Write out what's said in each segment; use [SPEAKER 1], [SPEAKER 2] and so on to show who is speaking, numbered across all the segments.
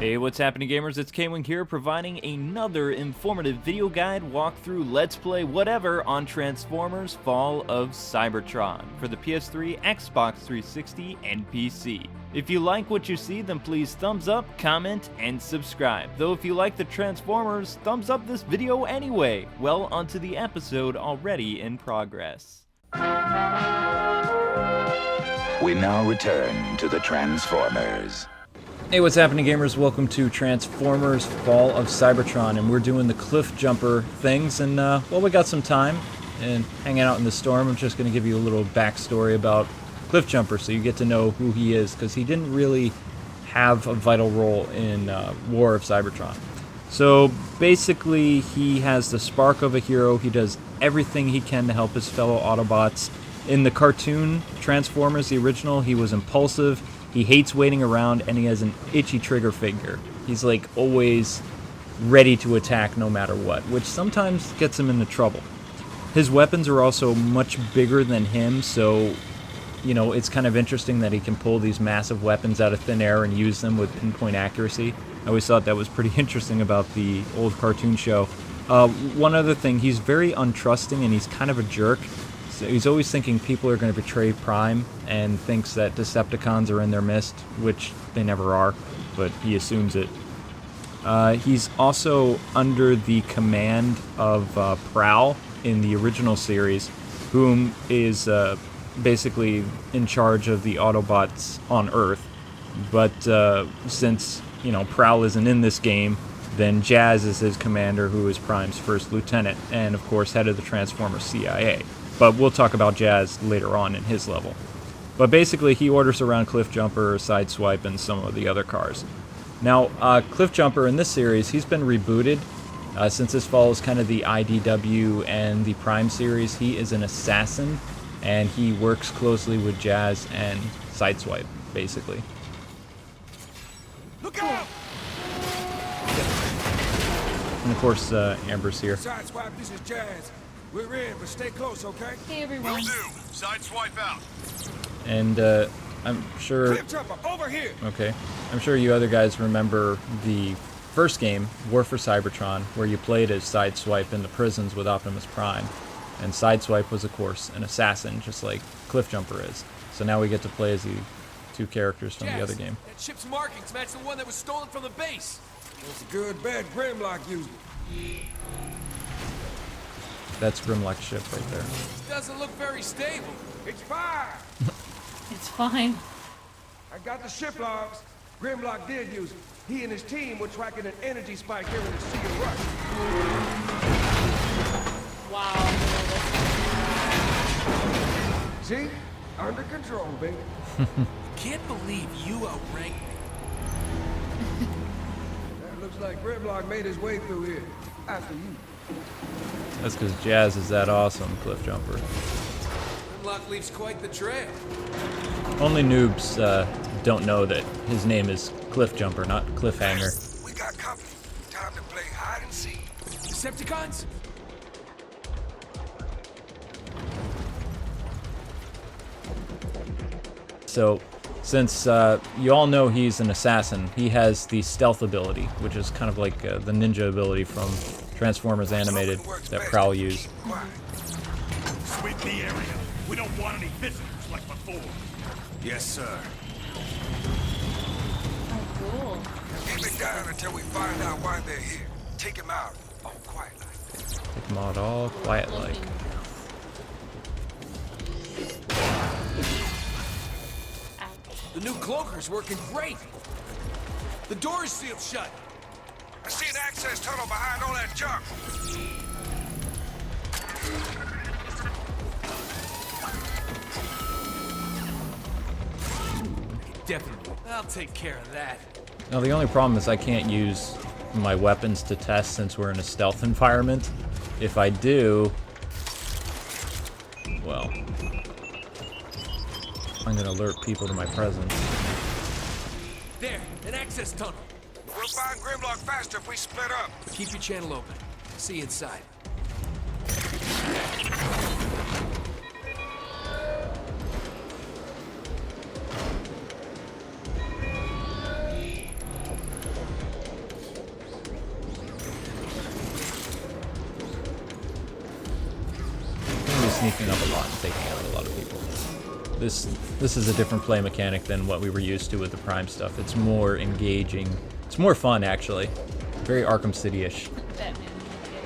[SPEAKER 1] Hey, what's happening, gamers? It's Kwing here, providing another informative video guide, walkthrough, let's play, whatever, on Transformers Fall of Cybertron for the PS3, Xbox 360, and PC. If you like what you see, then please thumbs up, comment, and subscribe. Though if you like the Transformers, thumbs up this video anyway. Well, onto the episode already in progress.
[SPEAKER 2] We now return to the Transformers.
[SPEAKER 1] Hey, what's happening, gamers? Welcome to Transformers Fall of Cybertron, and we're doing the Cliffjumper things, and, well, we got some time, and hanging out in the storm. I'm just going to give you a little backstory about Cliffjumper, so you get to know who he is, because he didn't really have a vital role in War of Cybertron. So, basically, he has the spark of a hero. He does everything he can to help his fellow Autobots. In the cartoon Transformers, the original, he was impulsive. He hates waiting around, and he has an itchy trigger finger. He's like always ready to attack no matter what, which sometimes gets him into trouble. His weapons are also much bigger than him, so, you know, it's kind of interesting that he can pull these massive weapons out of thin air and use them with pinpoint accuracy. I always thought that was pretty interesting about the old cartoon show. One other thing, he's very untrusting, and he's kind of a jerk. He's always thinking people are going to betray Prime and thinks that Decepticons are in their midst, which they never are, but he assumes it. He's also under the command of Prowl in the original series, whom is basically in charge of the Autobots on Earth. But since, you know, Prowl isn't in this game, then Jazz is his commander, who is Prime's first lieutenant, and of course head of the Transformers CIA. But we'll talk about Jazz later on in his level. But basically, he orders around Cliffjumper, Sideswipe, and some of the other cars. Now, Cliffjumper in this series, he's been rebooted. Since this follows kind of the IDW and the Prime series, he is an assassin, and he works closely with Jazz and Sideswipe, basically.
[SPEAKER 3] Look out!
[SPEAKER 1] And of course, Amber's here.
[SPEAKER 3] Sideswipe, this is Jazz. We're in, but stay close, okay?
[SPEAKER 4] Hey, everyone.
[SPEAKER 3] Will do. Sideswipe out.
[SPEAKER 1] And I'm sure...
[SPEAKER 3] Cliffjumper, over here!
[SPEAKER 1] Okay. I'm sure you other guys remember the first game, War for Cybertron, where you played as Sideswipe in the prisons with Optimus Prime. And Sideswipe was, of course, an assassin, just like Cliffjumper is. So now we get to play as the two characters from the other game.
[SPEAKER 5] That ship's markings match the one that was stolen from the base.
[SPEAKER 3] It's a good bad Grimlock used it.
[SPEAKER 1] That's Grimlock's ship right there.
[SPEAKER 5] Doesn't look very stable.
[SPEAKER 3] It's fine.
[SPEAKER 4] It's fine.
[SPEAKER 3] I got the ship logs. Grimlock did use it. He and his team were tracking an energy spike here in the Sea of Rush.
[SPEAKER 4] Wow.
[SPEAKER 3] See? Under control, baby.
[SPEAKER 5] Can't believe you outranked me.
[SPEAKER 3] That looks like Grimlock made his way through here. After you.
[SPEAKER 1] That's because Jazz is that awesome, Cliffjumper.
[SPEAKER 5] Grimlock leaves quite the trail.
[SPEAKER 1] Only noobs don't know that his name is Cliffjumper, not Cliffhanger.
[SPEAKER 3] We got company. Time to play hide and seek.
[SPEAKER 5] Decepticons?
[SPEAKER 1] So, since you all know he's an assassin, he has the stealth ability, which is kind of like the ninja ability from Transformers Animated that Prowl used.
[SPEAKER 6] Sweep the area. We don't want any visitors like before.
[SPEAKER 3] Yes, sir.
[SPEAKER 4] Oh, cool.
[SPEAKER 3] Keep it down until we find out why they're here. Take him out. All quietly.
[SPEAKER 1] Take them out all quiet like.
[SPEAKER 5] The new cloaker's working great. The door is sealed shut.
[SPEAKER 3] I see an access tunnel behind all that junk.
[SPEAKER 5] Definitely. I'll take care of that.
[SPEAKER 1] Now the only problem is I can't use my weapons to test since we're in a stealth environment. If I do, well, I'm gonna alert people to my presence.
[SPEAKER 5] There, an access tunnel.
[SPEAKER 3] We'll find Grimlock faster if we split up.
[SPEAKER 5] Keep your channel open. See you inside.
[SPEAKER 1] sneaking up a lot and taking out a lot of people. This is a different play mechanic than what we were used to with the Prime stuff. It's more engaging. It's more fun, actually. Very Arkham City-ish.
[SPEAKER 4] Batman.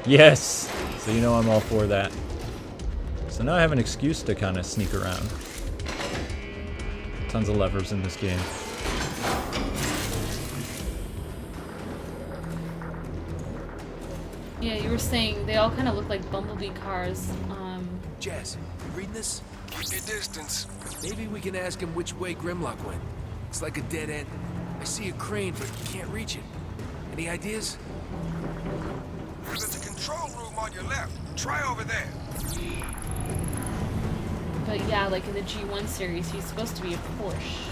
[SPEAKER 1] Yes! So you know I'm all for that. So now I have an excuse to kind of sneak around. Tons of levers in this game.
[SPEAKER 4] Yeah, you were saying they all kind of look like Bumblebee cars.
[SPEAKER 5] Jazz, you reading this?
[SPEAKER 3] Keep your distance.
[SPEAKER 5] Maybe we can ask him which way Grimlock went. It's like a dead end. I see a crane, but can't reach it. Any ideas?
[SPEAKER 3] There's a control room on your left. Try over there.
[SPEAKER 4] But yeah, like in the G1 series, he's supposed to be a Porsche.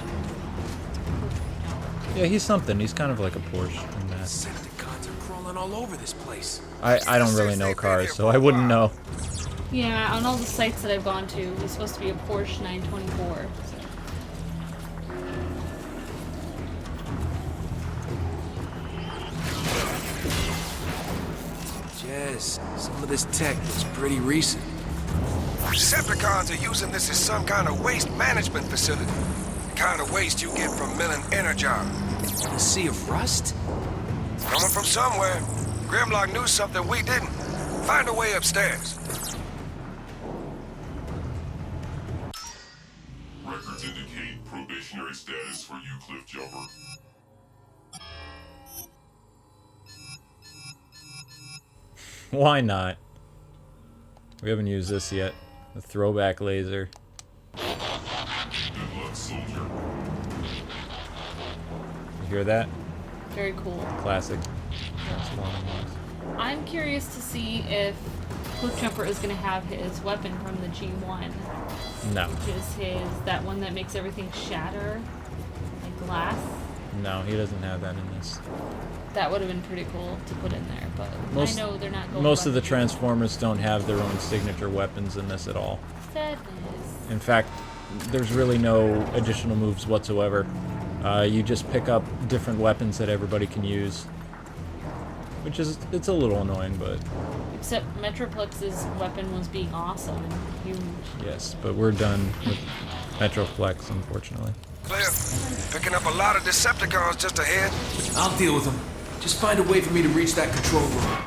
[SPEAKER 1] Yeah, he's something. He's kind of like a Porsche in that.
[SPEAKER 5] Decepticons are crawling all over this place.
[SPEAKER 1] I don't really know cars, so I wouldn't know.
[SPEAKER 4] Yeah, on all the sites that I've gone to, he's supposed to be a Porsche 924. So.
[SPEAKER 5] Jazz, some of this tech looks pretty recent.
[SPEAKER 3] Decepticons are using this as some kind of waste management facility. The kind of waste you get from milling energon.
[SPEAKER 5] A sea of rust?
[SPEAKER 3] Coming from somewhere. Grimlock knew something we didn't. Find a way upstairs.
[SPEAKER 7] Records indicate probationary status for you, Cliffjumper.
[SPEAKER 1] Why not? We haven't used this yet. The throwback laser.
[SPEAKER 7] Good luck, soldier.
[SPEAKER 1] You hear that?
[SPEAKER 4] Very cool.
[SPEAKER 1] Classic.
[SPEAKER 4] I'm curious to see if Cliffjumper is going to have his weapon from the G1.
[SPEAKER 1] No.
[SPEAKER 4] Which is that one that makes everything shatter, like glass.
[SPEAKER 1] No, he doesn't have that in this.
[SPEAKER 4] That would have been pretty cool to put in there, but I know they're not going.
[SPEAKER 1] Most of the Transformers don't have their own signature weapons in this at all.
[SPEAKER 4] Sadness.
[SPEAKER 1] In fact, there's really no additional moves whatsoever. You just pick up different weapons that everybody can use. Which is, it's a little annoying, but...
[SPEAKER 4] Except Metroplex's weapon was being awesome and huge.
[SPEAKER 1] Yes, but we're done with Metroplex, unfortunately.
[SPEAKER 3] Cliff, picking up a lot of Decepticons just ahead.
[SPEAKER 5] I'll deal with them. Just find a way for me to reach that control room.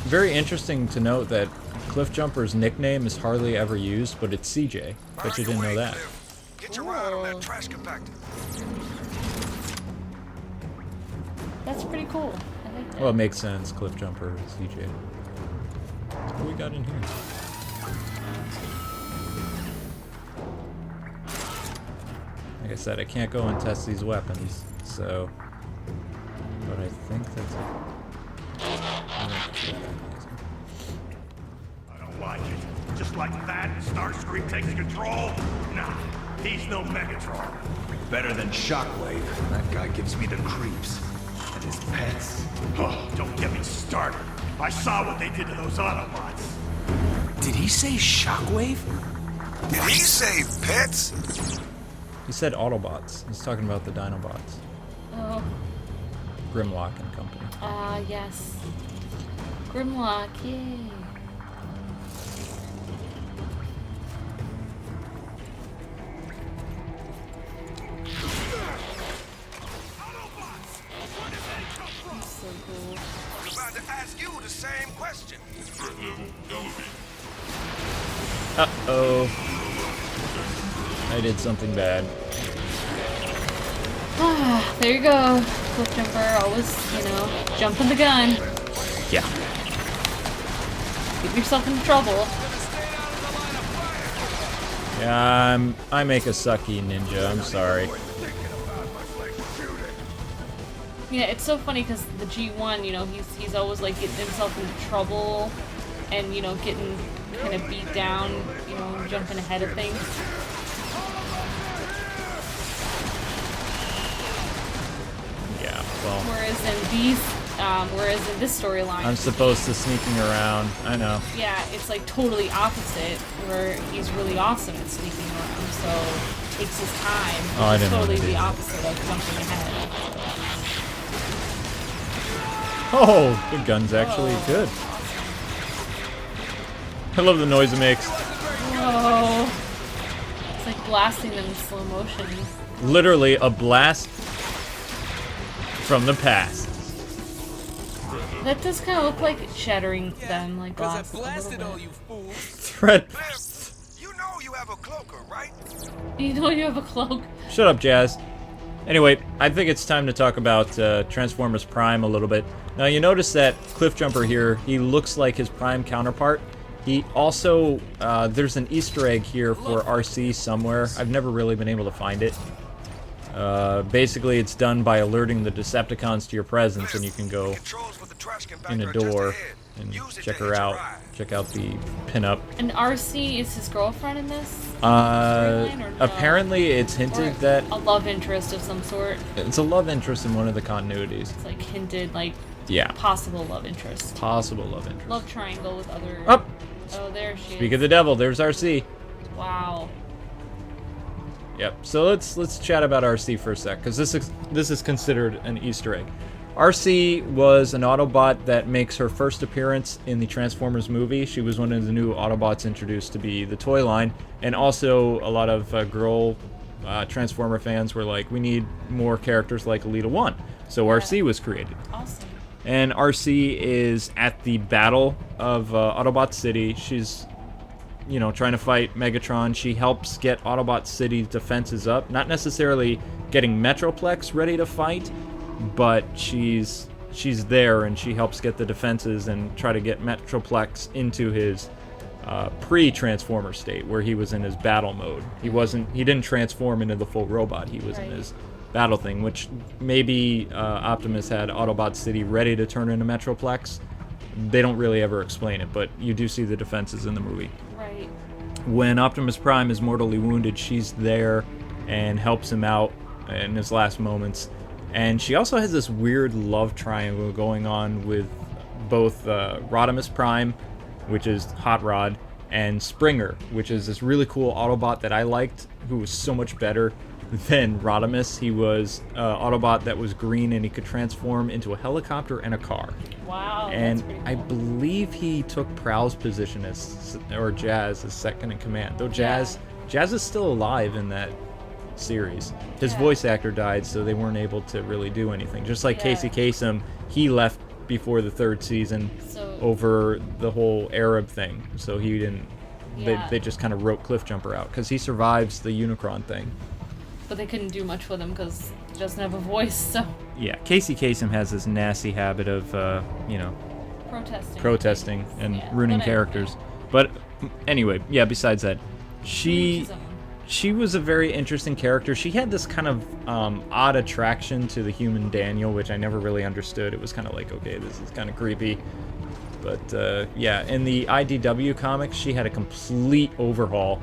[SPEAKER 1] Very interesting to note that Cliffjumper's nickname is hardly ever used, but it's CJ. Bet you didn't know that.
[SPEAKER 3] Get your ride on that trash compactor.
[SPEAKER 4] That's pretty cool. I like that.
[SPEAKER 1] Well, it makes sense. Cliffjumper, CJ. What do we got in here? Like I said, I can't go and test these weapons, so... But I think that's it.
[SPEAKER 6] I don't like it. Just like that, Starscream takes control? Nah, he's no Megatron.
[SPEAKER 8] Better than Shockwave. That guy gives me the creeps. And his pets.
[SPEAKER 6] Oh, don't get me started. I saw what they did to those Autobots.
[SPEAKER 5] Did he say Shockwave?
[SPEAKER 3] Did he say pets?
[SPEAKER 1] He said Autobots. He's talking about the Dinobots.
[SPEAKER 4] Oh.
[SPEAKER 1] Grimlock and company.
[SPEAKER 4] Ah, yes. Grimlock, yay. That's so cool.
[SPEAKER 3] I was about to ask you the same question.
[SPEAKER 7] Threat level elevate.
[SPEAKER 1] Uh-oh. I did something bad.
[SPEAKER 4] Ah, there you go. Cliffjumper, always, jumping the gun.
[SPEAKER 1] Yeah.
[SPEAKER 4] Get yourself into trouble.
[SPEAKER 1] Yeah, I make a sucky ninja. I'm sorry.
[SPEAKER 4] Yeah, it's so funny because the G1, he's always like getting himself into trouble and, getting kind of beat down, jumping ahead of things.
[SPEAKER 1] Yeah, well.
[SPEAKER 4] Whereas in this storyline,
[SPEAKER 1] I'm supposed to sneaking around. I know.
[SPEAKER 4] yeah, it's like totally opposite, where he's really awesome at sneaking around, so takes his time.
[SPEAKER 1] Oh, I didn't know
[SPEAKER 4] totally
[SPEAKER 1] they did
[SPEAKER 4] the
[SPEAKER 1] that.
[SPEAKER 4] opposite of jumping ahead.
[SPEAKER 1] Oh, the gun's actually
[SPEAKER 4] Oh.
[SPEAKER 1] good. I love the noise it makes.
[SPEAKER 4] Whoa. It's like blasting them in slow motion.
[SPEAKER 1] Literally a blast from the past.
[SPEAKER 4] That does kind of look like it's shattering them like glass.
[SPEAKER 5] Blasted all you fools.
[SPEAKER 1] Threat.
[SPEAKER 3] Cliff, you know you have a cloaker, right?
[SPEAKER 4] You know you have a cloak.
[SPEAKER 1] Shut up, Jazz. Anyway, I think it's time to talk about Transformers Prime a little bit. Now, you notice that Cliffjumper here, he looks like his Prime counterpart. He also, there's an Easter egg here for Arcee somewhere. I've never really been able to find it. Basically, it's done by alerting the Decepticons to your presence, and you can go in a door and check her out. Check out the pinup.
[SPEAKER 4] And Arcee is his girlfriend in this? Storyline, or no?
[SPEAKER 1] Apparently, it's hinted that
[SPEAKER 4] a love interest of some sort.
[SPEAKER 1] it's a love interest in one of the continuities.
[SPEAKER 4] It's like hinted, like
[SPEAKER 1] Yeah,
[SPEAKER 4] possible love interest.
[SPEAKER 1] possible love interest.
[SPEAKER 4] Love triangle with other.
[SPEAKER 1] Up.
[SPEAKER 4] Oh, there she
[SPEAKER 1] Speak
[SPEAKER 4] is.
[SPEAKER 1] of the devil. There's Arcee.
[SPEAKER 4] Wow.
[SPEAKER 1] Yep. So let's chat about Arcee for a sec, because this is considered an Easter egg. Arcee was an Autobot that makes her first appearance in the Transformers movie. She was one of the new Autobots introduced to be the toy line, and also a lot of girl Transformer fans were like, we need more characters like Elita 1. So Arcee was created.
[SPEAKER 4] Awesome.
[SPEAKER 1] And Arcee is at the battle of Autobot City. She's, you know, trying to fight Megatron. She helps get Autobot City's defenses up. Not necessarily getting Metroplex ready to fight, but she's there, and she helps get the defenses and try to get Metroplex into his pre-Transformer state, where he was in his battle mode. He didn't transform into the full robot. He was in his battle thing, which maybe Optimus had Autobot City ready to turn into Metroplex. They don't really ever explain it, but you do see the defenses in the movie.
[SPEAKER 4] Right.
[SPEAKER 1] When Optimus Prime is mortally wounded, she's there and helps him out in his last moments. And she also has this weird love triangle going on with both Rodimus Prime, which is Hot Rod, and Springer, which is this really cool Autobot that I liked, who was so much better than Rodimus. He was an Autobot that was green, and he could transform into a helicopter and a car.
[SPEAKER 4] Wow.
[SPEAKER 1] And
[SPEAKER 4] that's pretty
[SPEAKER 1] I
[SPEAKER 4] cool.
[SPEAKER 1] believe he took Prowl's position or Jazz as second in command. Though Jazz is still alive in that series. His voice actor died, so they weren't able to really do anything. Just like Casey Kasem, he left before the third season over the whole Arab thing. So he didn't. They just kind of wrote Cliffjumper out because he survives the Unicron thing.
[SPEAKER 4] But they couldn't do much with him because he doesn't have a voice, so.
[SPEAKER 1] Yeah, Casey Kasem has this nasty habit of, protesting and ruining characters. But anyway, besides that, she was a very interesting character. She had this kind of odd attraction to the human Daniel, which I never really understood. It was kind of like, okay, this is kind of creepy. But in the IDW comics, she had a complete overhaul,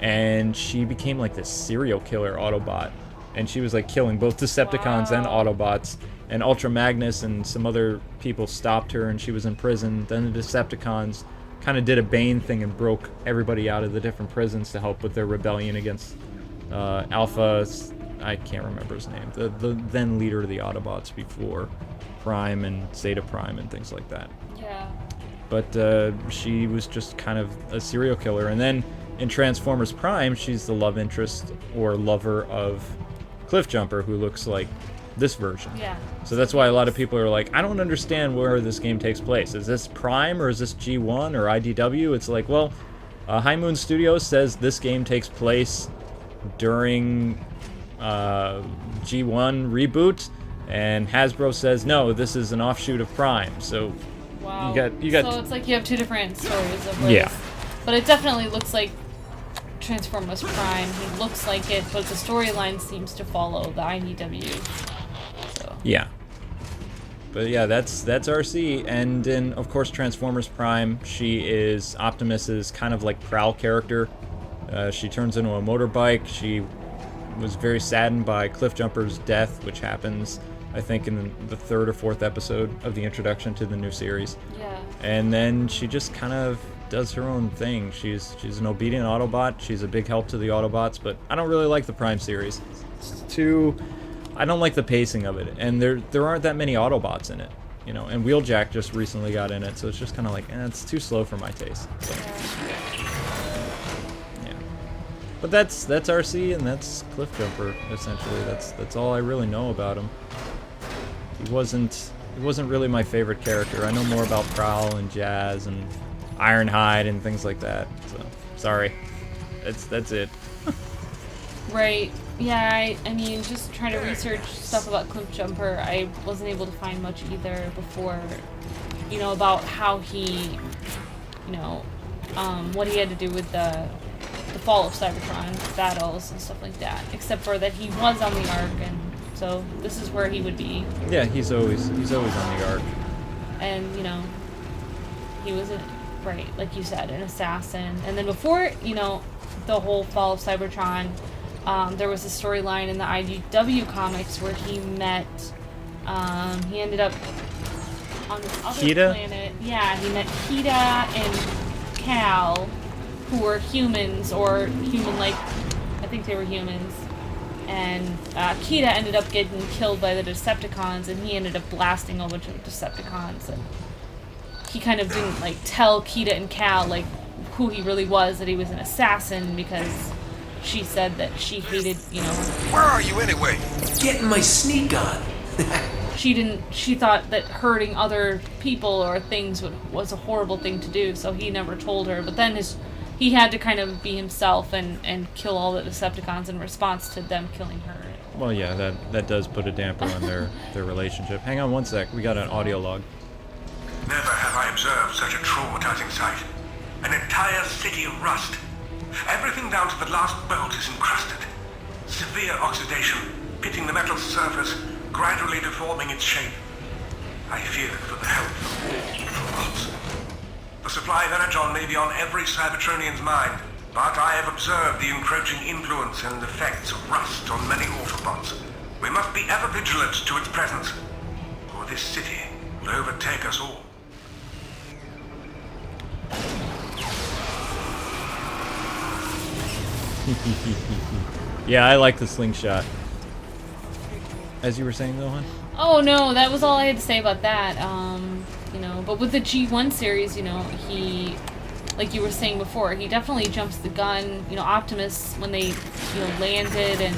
[SPEAKER 1] and she became like this serial killer Autobot. And she was like killing both Decepticons and Autobots. And Ultra Magnus and some other people stopped her, and she was in prison. Then the Decepticons kind of did a Bane thing and broke everybody out of the different prisons to help with their rebellion against Alpha. I can't remember his name. The then leader of the Autobots before Prime and Zeta Prime and things like that.
[SPEAKER 4] Yeah.
[SPEAKER 1] But she was just kind of a serial killer. And then in Transformers Prime, she's the love interest or lover of Cliffjumper, who looks like this version.
[SPEAKER 4] Yeah.
[SPEAKER 1] So that's why a lot of people are like, I don't understand where this game takes place. Is this Prime or is this G1 or IDW? It's like, well, High Moon Studios says this game takes place during G1 reboot, and Hasbro says no, this is an offshoot of Prime. So
[SPEAKER 4] wow.
[SPEAKER 1] you got.
[SPEAKER 4] So it's like you have two different stories of ways. But it definitely looks like Transformers Prime. He looks like it, but the storyline seems to follow the IDW. So.
[SPEAKER 1] Yeah. But yeah, that's Arcee, and in of course Transformers Prime, she is Optimus's kind of like Prowl character. She turns into a motorbike. She was very saddened by Cliffjumper's death, which happens, I think, in the third or fourth episode of the introduction to the new series.
[SPEAKER 4] Yeah.
[SPEAKER 1] And then she just kind of does her own thing. She's an obedient Autobot. She's a big help to the Autobots, but I don't really like the Prime series. I don't like the pacing of it, and there aren't that many Autobots in it. you know, and Wheeljack just recently got in it, so it's just kind of like, it's too slow for my taste. So, yeah. But that's Arcee and that's Cliffjumper essentially. That's all I really know about him. He wasn't really my favorite character. I know more about Prowl and Jazz and Ironhide and things like that. So sorry, that's it.
[SPEAKER 4] Right. Yeah, I mean, just trying to research stuff about Cliffjumper, I wasn't able to find much either before, you know, about how he, you know, what he had to do with the fall of Cybertron battles and stuff like that. Except for that he was on the Ark, and so this is where he would be.
[SPEAKER 1] Yeah, he's always on the Ark.
[SPEAKER 4] And you know, he was right, like you said, an assassin. And then before, you know, the whole fall of Cybertron. There was a storyline in the IDW comics where he met, he ended up on this other planet. Yeah, he met Kita and Cal, who were humans, or human-like, I think they were humans. And Kita ended up getting killed by the Decepticons, and he ended up blasting a whole bunch of Decepticons. And he kind of didn't, like, tell Kita and Cal, like, who he really was, that he was an assassin, because she said that she hated, you know...
[SPEAKER 3] Where are you anyway?
[SPEAKER 5] Getting my sneak on.
[SPEAKER 4] She thought that hurting other people or things was a horrible thing to do, so he never told her. But then he had to kind of be himself and kill all the Decepticons in response to them killing her.
[SPEAKER 1] Well, yeah, that does put a damper on their relationship. Hang on one sec, we got an audio log.
[SPEAKER 6] Never have I observed such a traumatizing sight. An entire city of rust. Everything down to the last bolt is encrusted. Severe oxidation, pitting the metal surface, gradually deforming its shape. I fear for the health of robots. The supply of energon may be on every Cybertronian's mind, but I have observed the encroaching influence and effects of rust on many Autobots. We must be ever vigilant to its presence, or this city will overtake us all.
[SPEAKER 1] Yeah, I like the slingshot. As you were saying, though, hon?
[SPEAKER 4] Oh no, that was all I had to say about that. You know, but with the G1 series, you know, he, like you were saying before, he definitely jumps the gun. You know, Optimus, when they, you know, landed and,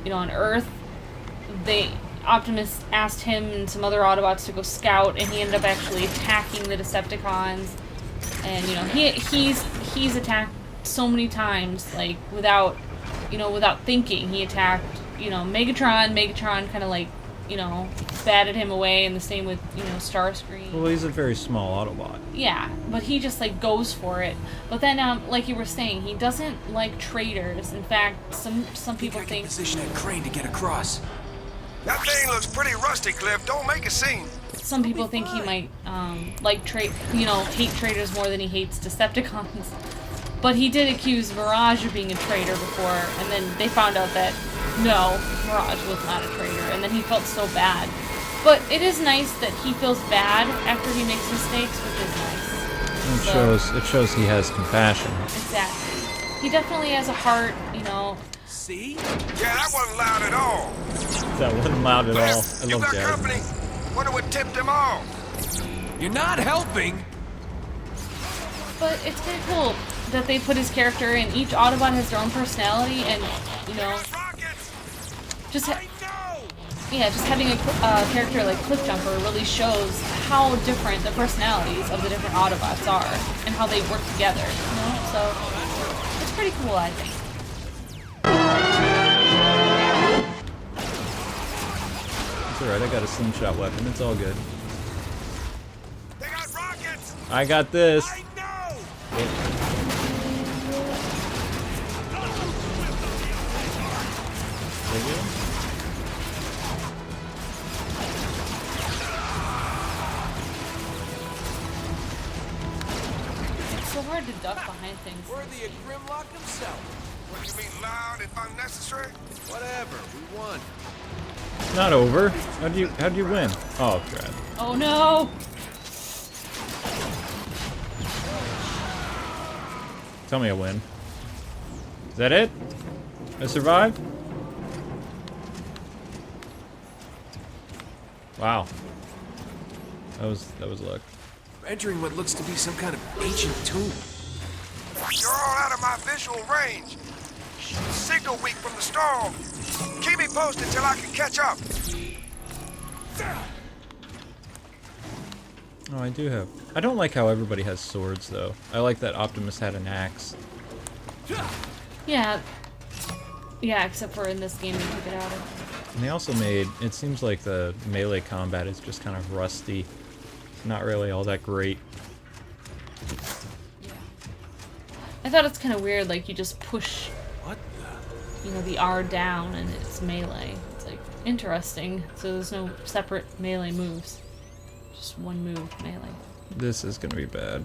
[SPEAKER 4] you know, on Earth, Optimus asked him and some other Autobots to go scout, and he ended up actually attacking the Decepticons. And, you know, he's attacked so many times, like, without thinking. He attacked, you know, Megatron. Megatron kind of, like, you know, batted him away, and the same with, you know, Starscream.
[SPEAKER 1] Well, he's a very small Autobot.
[SPEAKER 4] Yeah, but he just, like, goes for it. But then, like you were saying, he doesn't like traitors. In fact, some people think...
[SPEAKER 5] position that crane to get across.
[SPEAKER 3] That thing looks pretty rusty, Cliff. Don't make a scene.
[SPEAKER 4] Some people think he might, hate traitors more than he hates Decepticons. But he did accuse Mirage of being a traitor before, and then they found out that, no, Mirage was not a traitor, and then he felt so bad. But it is nice that he feels bad after he makes mistakes, which is nice.
[SPEAKER 1] It shows he has compassion.
[SPEAKER 4] Exactly. He definitely has a heart, you know.
[SPEAKER 5] See?
[SPEAKER 3] Yeah, that wasn't loud at all.
[SPEAKER 1] That wasn't loud at all.
[SPEAKER 3] Cliff,
[SPEAKER 1] I
[SPEAKER 3] you
[SPEAKER 1] love
[SPEAKER 3] got
[SPEAKER 1] Jazz.
[SPEAKER 3] company. Wonder what tipped him off.
[SPEAKER 5] You're not helping.
[SPEAKER 4] But it's kind of cool that they put his character in. Each Autobot has their own personality, and, you know, just having a character like Cliffjumper really shows how different the personalities of the different Autobots are, and how they work together, you know? So, it's pretty cool, I think.
[SPEAKER 1] It's alright, I got a slingshot weapon. It's all good.
[SPEAKER 3] They got rockets.
[SPEAKER 1] I got this.
[SPEAKER 3] I know.
[SPEAKER 4] It's so hard to duck behind things.
[SPEAKER 5] Worthy of Grimlock himself.
[SPEAKER 3] What do you mean loud if unnecessary?
[SPEAKER 5] Whatever, we won.
[SPEAKER 1] It's not over. How'd you win? Oh, crap.
[SPEAKER 4] Oh no!
[SPEAKER 1] Tell me I win. Is that it? I survived? Wow. That was luck.
[SPEAKER 5] We're entering what looks to be some kind of ancient tomb.
[SPEAKER 3] You're all out of my visual range. Signal weak from the storm. Keep me posted till I can catch up.
[SPEAKER 1] Oh, I do have... I don't like how everybody has swords, though. I like that Optimus had an axe.
[SPEAKER 4] Yeah. Yeah, except for in this game they took it out of.
[SPEAKER 1] And they also made... It seems like the melee combat is just kind of rusty. It's not really all that great.
[SPEAKER 4] Yeah. I thought it's kind of weird, like you just push...
[SPEAKER 5] What the?
[SPEAKER 4] You know, the R down and it's melee. It's like, interesting. So there's no separate melee moves. Just one move, melee.
[SPEAKER 1] This is gonna be bad.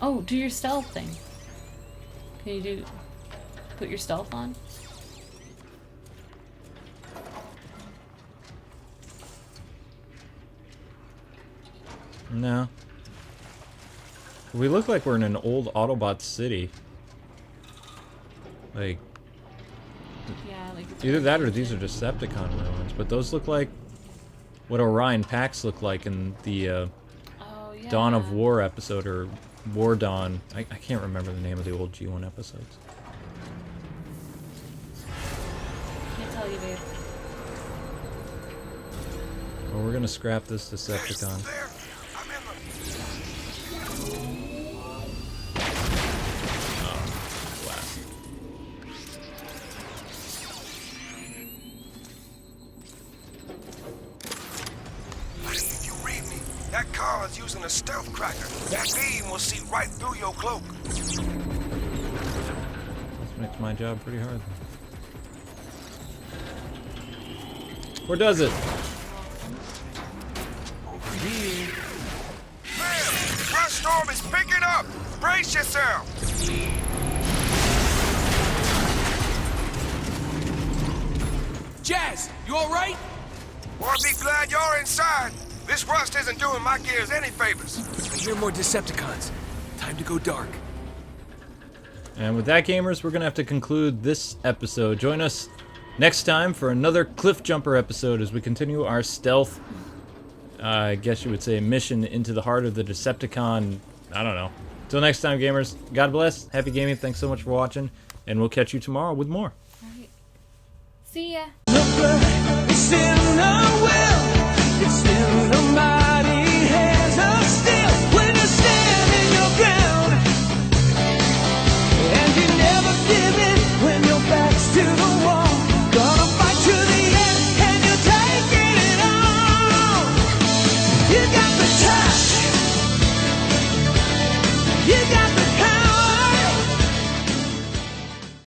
[SPEAKER 4] Oh, do your stealth thing. Can you put your stealth on?
[SPEAKER 1] No. We look like we're in an old Autobot city. Like,
[SPEAKER 4] Yeah, like it's
[SPEAKER 1] either that or these are Decepticon ruins, but those look like what Orion Pax looked like in the
[SPEAKER 4] oh, yeah.
[SPEAKER 1] Dawn of War episode, or War Dawn. I can't remember the name of the old G1 episodes.
[SPEAKER 4] Can't tell you, babe.
[SPEAKER 1] Well, we're gonna scrap this Decepticon.
[SPEAKER 3] There. I'm in
[SPEAKER 1] Blast.
[SPEAKER 3] If you read me, that car is using a stealth cracker. That beam will see right through your cloak.
[SPEAKER 1] This makes my job pretty hard. Or does it?
[SPEAKER 3] Man, my storm is picking up. Brace yourself.
[SPEAKER 5] Jazz, you all right?
[SPEAKER 3] Boy, be glad you're inside. This rust isn't doing my gears any favors.
[SPEAKER 5] I hear more Decepticons. Time to go dark.
[SPEAKER 1] And with that, gamers, we're going to have to conclude this episode. Join us next time for another Cliffjumper episode as we continue our stealth, I guess you would say, mission into the heart of the Decepticon. I don't know. Till next time, gamers, God bless, happy gaming, thanks so much for watching, and we'll catch you tomorrow with more.
[SPEAKER 4] Alright. See ya.
[SPEAKER 9] It's in the